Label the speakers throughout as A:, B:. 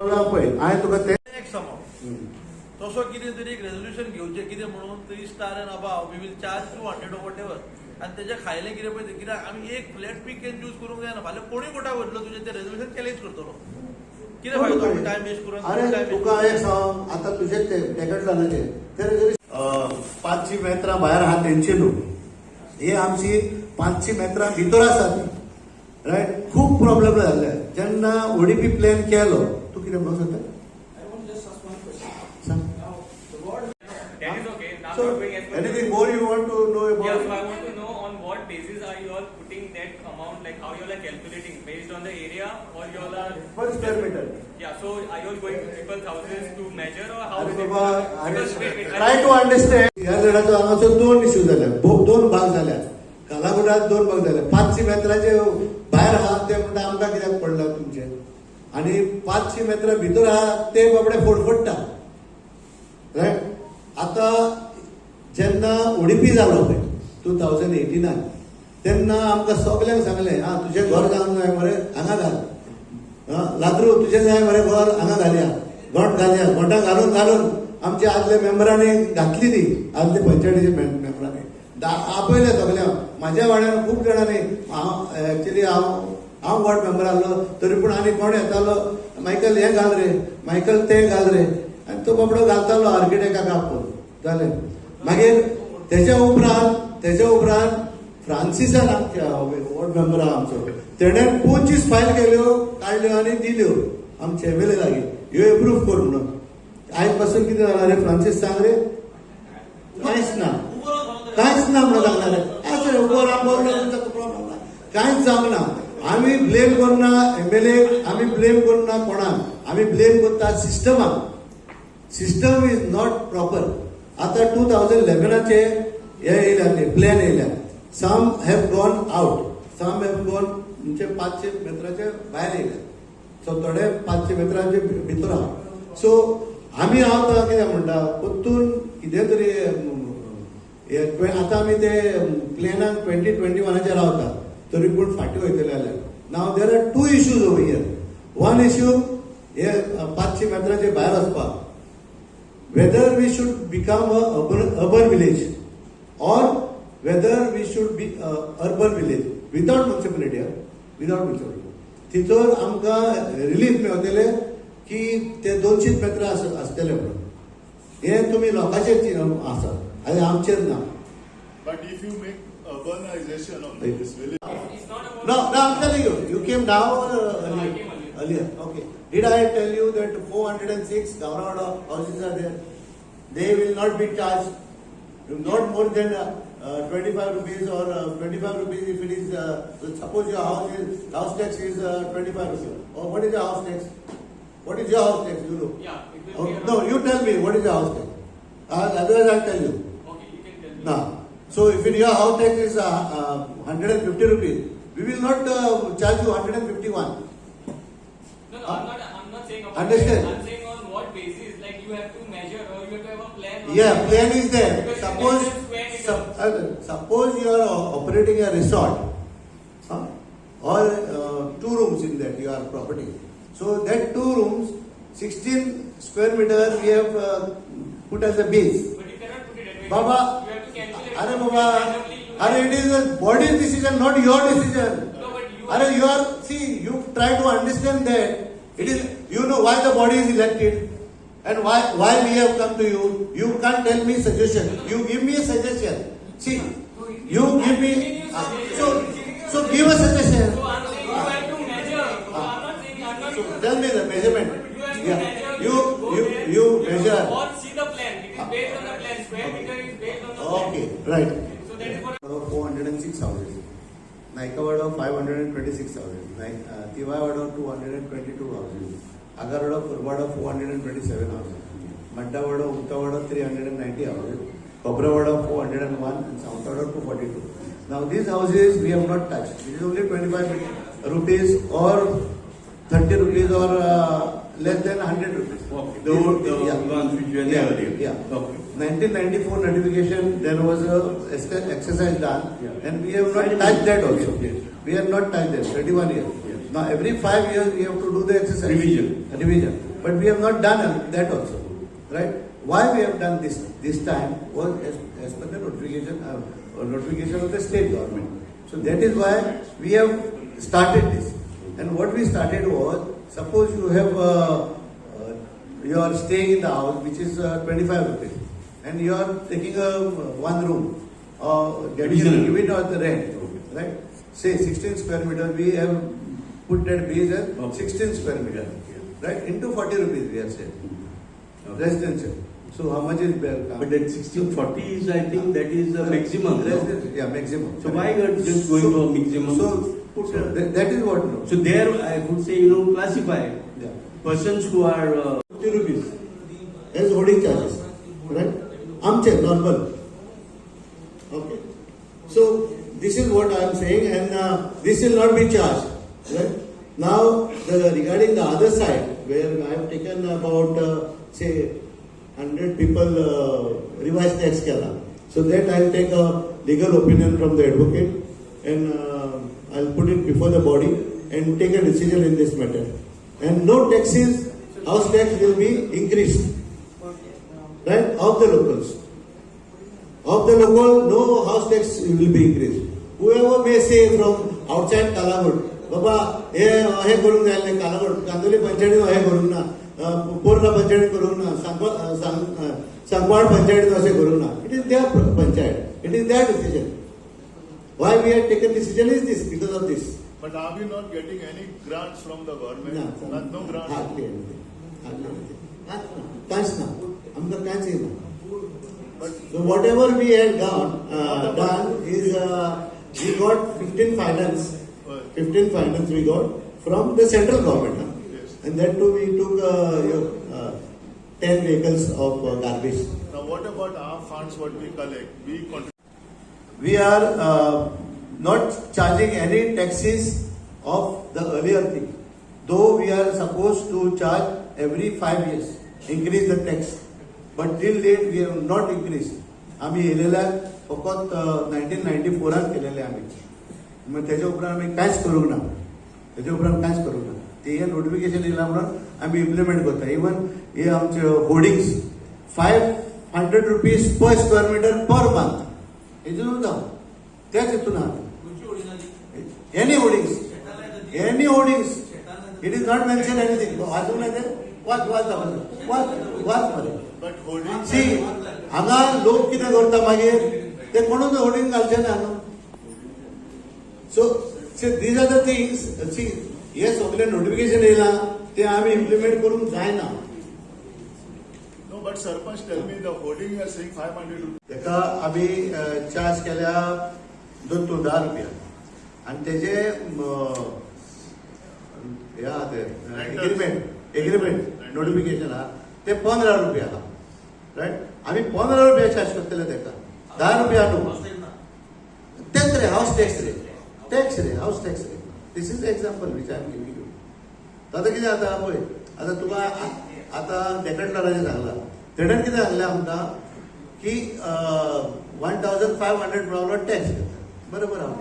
A: पळय हांवें तुका ते
B: एक समो तसो कितें तरी एक रेजोल्युशन घेवचें कितें म्हणून 3 star and above we will charge 200 or whatever आनी तेजे खायलें कितें पळय कित्याक आमी एक फ्लॅट पीक कॅन यूज करूंक जायना फाल्यां कोणूय कोर्टाक वतलो तुजें तें रेजोल्युशन चॅलेंज करतलो कितें फायदो आमी टायम वेस्ट करून
A: अरे तुका एक सांग आतां तुजे ते टॅकेटलानाचे तर जरी 500 मेत्रां भायर आहा तेंचे न्हू हे आमची 500 मेत्रां भितर आसात रायट खूब प्रॉब्लेम जाल्ले जेन्ना ओडीपी प्लॅन केलो तूं कितें म्हणूंक सोदता
C: That is okay. Now
A: So,
C: you're going as per
A: anything more you want to know about?
C: Yeah, so I want to know on what basis are you all putting that amount, like how you all are calculating based on the area or you all are
A: Per square meter.
C: yeah. So are you all going to people's houses to measure or how
A: अरे
C: is it?
A: Baba,
C: Because wait,
A: try to understand. ह्या झाडाचो हांगासर 2 issue जाल्या 2 भाग जाल्या कालागुडात 2 भाग जाले 500 मेत्राचे भायर आहा ते म्हणटा आमकां कित्याक पडला तुमचे आनी 500 मेत्रां भितर आहा ते बाबडे फोडफोडटा रायट आतां जेन्ना ओडीपी जालो पळय 2018 तेन्ना आमकां सगळ्यांक सांगलें आं तुजें घर जावंक जाय मरे हांगा घाल लाद्रू तुजें जाय मरे घर हांगा घालया गोठ घालया गोठां घालून घालून आमचे आदले मेंबरांनी घातली ती आदले पंचायतीच्या मेंबरांनी आपयले सगळ्यांक म्हाज्या वाड्यान खूब जाणांनी एक्चुली हांव वॉर्ड मेंबर आहलो तरी पूण आनी कोण येतालो मायकल हें घाल रे मायकल तें घाल रे आनी तो बाबडो घालतालो आर्किटेक्टाक आपोवन जालें मागीर तेच्या उपरांत फ्रांसिसान आमच्या वॉर्ड मेंबर आहा आमचो तेणें 25 फायल केल्यो काडल्यो आनी दिल्यो आमचे एमएलए लागीं ह्यो एप्रूव कर म्हणून आयज पासून कितें जालां रे फ्रांसीस सांग रे कांयच ना म्हणून सांगला रे असं उबो रावन प्रॉब्लेम ना कांयच जावंक ना आमी ब्लेम करना एमएलए आमी ब्लेम करना कोणाक आमी ब्लेम करता सिस्टमाक सिस्टम इज नॉट प्रॉपर आता 2011चे हे येयल्या ते प्लॅन येयल्या some have gone out some have gone म्हणजे 500 मेत्राचे भायर येयल्या सो थोडे 500 मेत्राचे भितर आहा सो आमी हांव कितें म्हणटा परतून कितें तरी आतां आमी ते प्लॅनाक 2021चे रावता तरी पूण फाटीं वयतले जाल्यार नाव there are 2 issues over here one issue हे 500 मेत्राचे भायर वचपाक whether we should become a urban village or whether we should be a urban village without municipality without municipality तिथून आमकां रिलीफ मेळटले की ते 200 मेत्रां आसतले म्हणून हे तुमी लोकांचेर आसा आनी आमचेर ना
D: But if you make urbanization of this village,
C: It's not about
A: No, I'm telling you, you came now or
C: No, I
A: earlier?
C: came earlier.
A: Earlier, okay. Did I tell you that 406 Gaurada houses are there? They will not be charged, not more than 25 rupees or 25 rupees if it is, suppose your house tax is 25 rupees. Or what is your house tax? What is your house tax? You know?
C: yeah. It will be
A: No, you tell me, what is your house tax? Otherwise I'll tell you.
C: okay. You can tell me.
A: Now, so if your house tax is 150 rupees, we will not charge you 151.
C: No, I'm not saying about
A: Understand?
C: that. I'm saying on what basis, like you have to measure or you have to have a plan. on
A: Yeah,
C: that.
A: plan is there.
C: Because
A: Suppose,
C: you mentioned square meter.
A: suppose you are operating a resort, or 2 rooms in that your property. So that 2 rooms, 16 square meter we have put as a base.
C: But you cannot put it that way.
A: Baba,
C: You have to calculate.
A: Are
C: it.
A: Baba,
C: Randomly you
A: Are it is a body's decision, not your decision.
C: No, but you
A: Are you are see you try to understand that it is you know why the body is elected and why we have come to you. You can't tell me suggestion. You give me a suggestion. See, you give me so give a suggestion.
C: So I'm saying you have to measure. So I'm not saying I'm not.
A: So tell me the measurement.
C: You have to
A: Yeah,
C: measure.
A: you
C: go
A: you
C: there,
A: you measure.
C: Or see the plan. It is based on the plan. Square meter is based on the plan.
A: Okay, right.
C: So that is what.
A: 406 houses. Naikawada 526 houses. Tiwawada 222 houses. Agarwada Kurbada 427 houses. Maddawada Uttawada 390 houses. Kobrawada 401 and Southwada 242. Now these houses we have not touched. It is only 25 rupees or 30 rupees or less than 100 rupees.
E: Okay. The ones which were there earlier.
A: Yeah.
E: Okay.
A: 1994 notification, there was a exercise done,
E: Yeah.
A: and we have not touched that also.
E: Yes.
A: We have not touched that. 31 years.
E: Yes.
A: Now every 5 years we have to do the exercise.
E: Revision.
A: Revision. but we have not done that also, right? Why we have done this time was as per the notification of the state government. So that is why we have started this. And what we started was, suppose you have you are staying in the house which is 25 rupees, and you are taking a one room give it on the rent, right? Say 16 square meter, we have put that base as 16 square meter, right? Into 40 rupees we are saying. Residential. So how much is there?
E: But that 1640 is, I think, that is the maximum. No?
A: Residential, yeah, maximum.
E: So why you are just going to a maximum?
A: So that is what. No.
E: So there I would say, classify
A: Yeah.
E: persons who are
A: 50 rupees as holding charges, right? Armchair, normal. Okay. So this is what I am saying, and this will not be charged, right? Now, regarding the other side, where I have taken about say 100 people revised tax kala. So that I will take a legal opinion from the advocate, and I'll put it before the body and take a decision in this matter. And no taxes, house tax will be increased, right? Of the locals. Of the local, no house tax will be increased. Whoever may say from outside Kalagud, Baba, हे करून जायला कालागड कांदोली पंचायतीन हे करून ना पोरला पंचायत करून ना सांगवाड पंचायतीन असे करून ना it is their panchayat it is their decision why we have taken decision is this because of this.
D: But are we not getting any grants from the government? No grants.
A: Hardly anything. Cash na. आमका cash येना. So whatever we had done is we got 15 finance. 15 finance we got from the central government.
D: Yes.
A: And that too we took 10 vehicles of garbage.
D: Now what about our funds what we collect? We contribute.
A: We are not charging any taxes of the earlier thing. Though we are supposed to charge every 5 years, increase the tax. But till date we have not increased. आम्ही येलेल्या फकत 1994 केलेले आम्ही. मग त्याच्या उपरांत आम्ही कांयच करूंक ना. त्याच्या उपरांत कांयच करूंक ना. ते हे नोटिफिकेशन येयला म्हणून आम्ही इम्प्लिमेंट करता. इवन हे आमचे hoardings 500 rupees per square metre per month. हितून जाऊ त्याच हितून आहात any hoardings it is not mention anything वाचूंक नाही ते वाच मध्ये
D: But holding.
A: सी हांगा लोक कितें करता मागीर ते कोणूच होर्डिंग घालचे ना न्हू. So these are the things see हे सगळे नोटिफिकेशन येयला ते आम्ही इम्प्लिमेंट करूंक जायना.
D: No, but Sarpanch, tell me the holding you are saying 500 rupees.
A: तेका आम्ही चार्ज केल्या 10 रुपया आणि तेजे एग्रीमेंट नोटिफिकेशन हा ते 15 रुपया हा राईट. आम्ही 15 रुपया चार्ज करतले तेका 10 रुपया न्हू. तेच रे हाऊस टॅक्स रे हाऊस टॅक्स रे. This is example which I am giving you. आता कितें जाता पळय आता तुका आता डेकंडराचें सांगला तेणेन कितें सांगलें आमकां की 1500 पावलो टॅक्स घेता. बरोबर हांव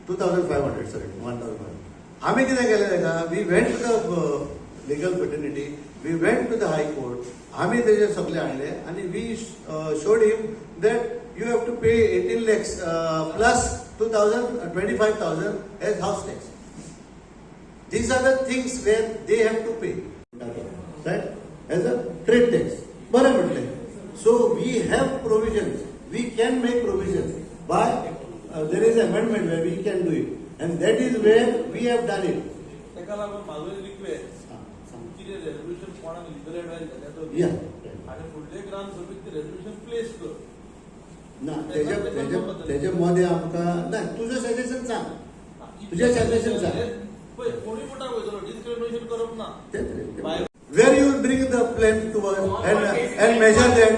A: 2500 सॉरी 1500. आम्ही कितें केलें तेका we went to the legal fraternity we went to the high court. आम्ही तेजे सगळे हाडले आनी we showed him that you have to pay 18 lakhs plus 25,000 as house tax. These are the things where they have to pay, right? As a trade tax. बरं म्हटलं. So we have provisions. We can make provisions. By there is amendment where we can do it, and that is where we have done it.
B: तेका लागून माझो एक request कितें resolution कोणाक legal advice जाल्या तो
A: Yeah.
B: आनी फुडले ग्राम सभेक ते रेजोल्यूशन प्लेस कर.
A: ना त्याच्या मध्ये आमकां ना तुझं सजेशन सांग. तुझे सजेशन सांग.
B: पळय कोणी कोटा वयतलो डिस्क्रिमिनेशन करप ना.
A: Where you will bring the plan to us and measure that.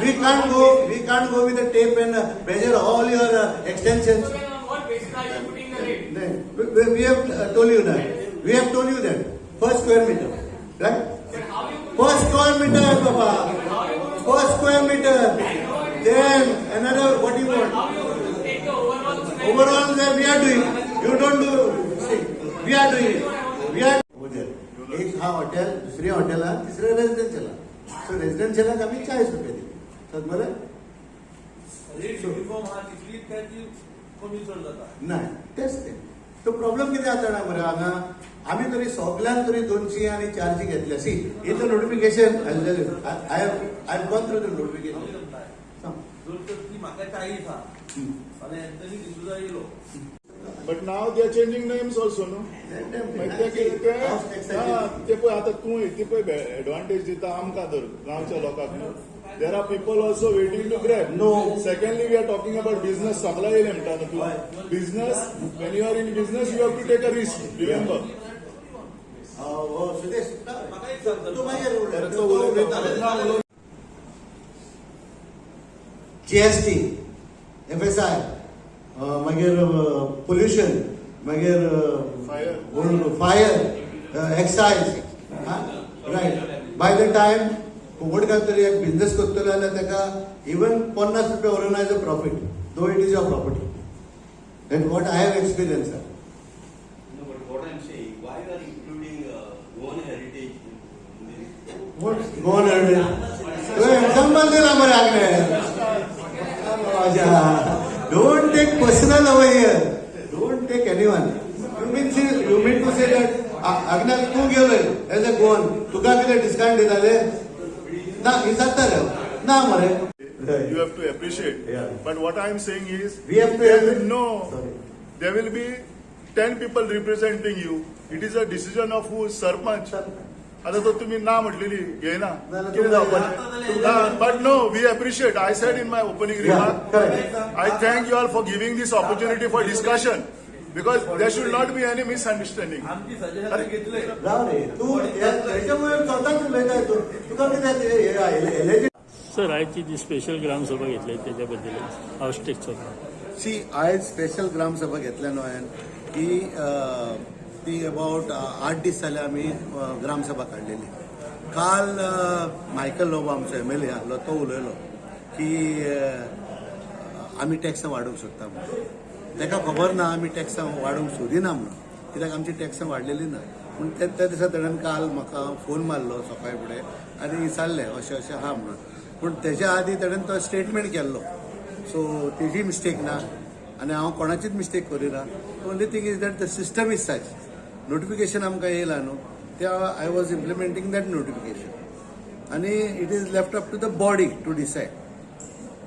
A: We can't go with the tape and measure all your extensions.
C: So then on what basis are you putting the rate?
A: We have told you that. Per square meter, right?
C: But how you
A: Per square meter, Papa. Per square meter. Then another, what do you want?
C: how you take the overall square
A: Overall, that we are doing. You don't do. See, we are doing it. We are over there. एक हा hotel, दुसरी हॉटेला, तिसरे रेसिडेन्शियला. सो रेसिडेन्शियलाक आमी 40 रुपया दिले. समज मरे?
B: Rate uniform हा तिसरी काय ती कमी चड जाता.
A: नाही, तेच ते. तो प्रॉब्लेम किती जाता ना मरे हांगा आमी तरी सगळ्यांक तरी 200 आणि 400 घेतले. See in the notification I have gone through the notification.
B: जर तर ती म्हाका 40 हा आणि एंथनी डिसुजा येयलो.
D: But now they are changing names also, no? ते पळय आतां तूं ती पळय एडवांटेज दिता आमकां तर गांवच्या लोकांक न्हू. There are people also waiting to grab.
A: No.
D: Secondly, we are talking about business. सगळा येयले म्हणटा न्हू तूं. Business, when you are in business, you have to take a risk. Remember.
A: Sudesh
B: म्हाका एक सांग
A: तू मागीर
D: तो उलयता.
A: GST, FSI, मागीर पोल्युशन, मागीर fire, excise. Right. By the time कोंकणकार तरी एक बिझनेस करतलो जाल्यार ताका इवन 50 रुपया व्हरून एज अ प्रॉफिट, दो it is your property. That what I have experience.
E: No, but what I'm saying, why you are including Goan heritage in this?
A: Goan example दिला मरे आगले. Don't take personal away here. Don't take anyone. You mean to say that Agnel तूं गेलोय as a Goan तुका कितें discount दिताले? ना विचारताले ना मरे.
D: You have to appreciate.
A: Yeah.
D: But what I am saying is,
A: We have to
D: there
A: have-
D: will no.
A: Sorry.
D: There will be 10 people representing you. It is a decision of who sarpanch. आता तो तुम्ही ना म्हटलेली घेना
A: ना, ना,
D: कितें
A: तुम्ही-
D: जावपाचें. But no, we appreciate. I said in my opening
A: Yeah,
D: remark,
A: correct.
D: I thank you all for giving this opportunity for discussion because there should not be any misunderstanding.
B: आमची सजेशन घेतले.
A: जाऊ रे तू त्याच्यामुळे स्वतःच उलयताय तू. तुका कितें एलर्जी.
F: सर आयची जी स्पेशल ग्रामसभा घेतली त्याच्याबद्दल हाऊस टॅक्सचा.
A: सी आयज स्पेशल ग्रामसभा घेतल्या न्हू हांवें की ती अबाउट 8 दीस जाले आमी ग्रामसभा काडलेली. काल मायकल लोबो आमचो MLA आहलो तो उलयलो की आमी टॅक्सां वाडोवंक सोदता म्हणून. ताका खबर ना आमी टॅक्सां वाडोवंक सोदिना म्हणून, कित्याक आमची टॅक्सां वाडलेली ना. पूण त्या दिसा ताणें काल म्हाका फोन मारलो सकाळी फुडें आनी विचारलें अशें अशें आहा म्हणून. पूण तेच्या आदीं ताणें तो स्टेटमेंट केल्लो. सो तेजी मिस्टेक ना आनी हांव कोणाचीच मिस्टेक करिना. Only thing is that the system is such. Notification आमकां येयला न्हू त्या I was implementing that notification आनी it is left up to the body to decide.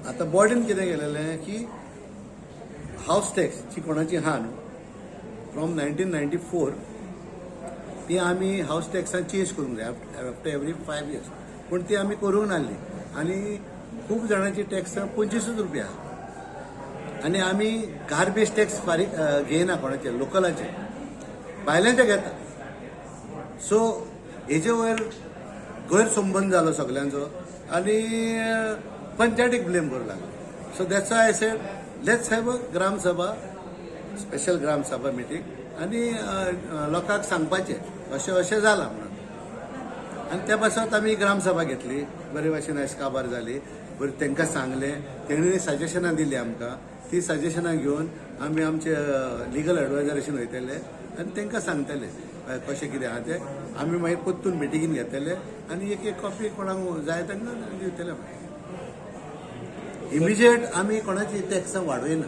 A: आतां बॉडीन कितें केलेलें की हाऊस टॅक्स जी कोणाची आहा न्हू फ्रॉम 1994 ती आमी हाऊस टॅक्सान चेंज करूंक जाय आफ्टर एवरी 5 years. पूण ती आमी करूंक नासली आनी खूब जाणांची टॅक्स 25 रुपया आनी आमी गार्बेज टॅक्स फारीक घेयना कोणाचे लोकलाचे, भायल्यांचे घेता. सो हेजे वयर गैरसंबंद जालो सगळ्यांचो आनी पंचायतीक ब्लेम करूं लागलो. So that's why I said let's have a Gramsabha, special Gramsabha meeting आनी लोकांक सांगपाचें अशें अशें जालां म्हणून. आनी त्या पासत आमी ग्रामसभा घेतली. बरे भाशेन आयज जाली. बरें तांकां सांगलें, तेणी सजेशनां दिलीं आमकां. ती सजेशनां घेवन आमी आमचे लिगल एडवायजराशीन वयतले आनी तांकां सांगतले कशें कितें आहा तें. आमी मागीर परतून मिटिंगीन घेतले आनी एक एक कॉपी कोणाक जाय तांकां दिवतले. इमिजिएट आमी कोणाची टॅक्सां वाडयना.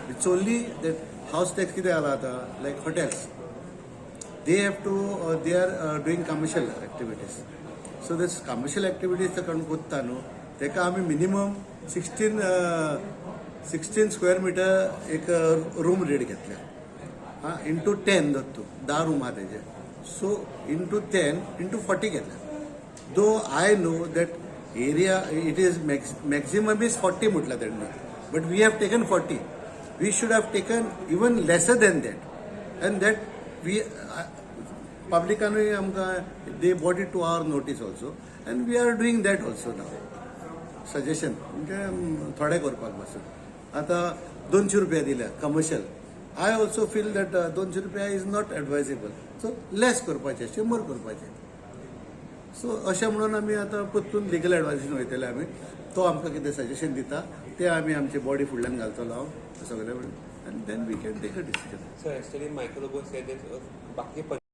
A: It's only that house tax कितें जाला आतां like hotels they have to they are doing commercial activities. So this commercial activities कोण कोत्ता न्हू तेका आमी मिनिमम 16 स्क्वेअर मिटर एक रूम रेट घेतल्या. हां इंटू 10 धरतो 10 रूम आहा तेजे. सो इंटू 10 इंटू 40 घेतल्या. Though I know that area it is maximum is 40 म्हटलं तेणें. But we have taken 40. We should have taken even lesser than that and that we publicanूय आमकां they brought it to our notice also and we are doing that also now. Suggestion म्हणजे थोडे करपाक पासून. आतां 200 रुपया दिल्या commercial. I also feel that 200 रुपया is not advisable. So less करपाचें 100 करपाचें. सो अशें म्हणून आमी आतां परतून लिगल एडवायजीन वयतले आमी. तो आमकां कितें सजेशन दिता तें आमी आमचे बॉडी फुडल्यान घालतलो हांव सगळे. and then we can take a decision.
G: So actually, Michael Lobo said that बाकी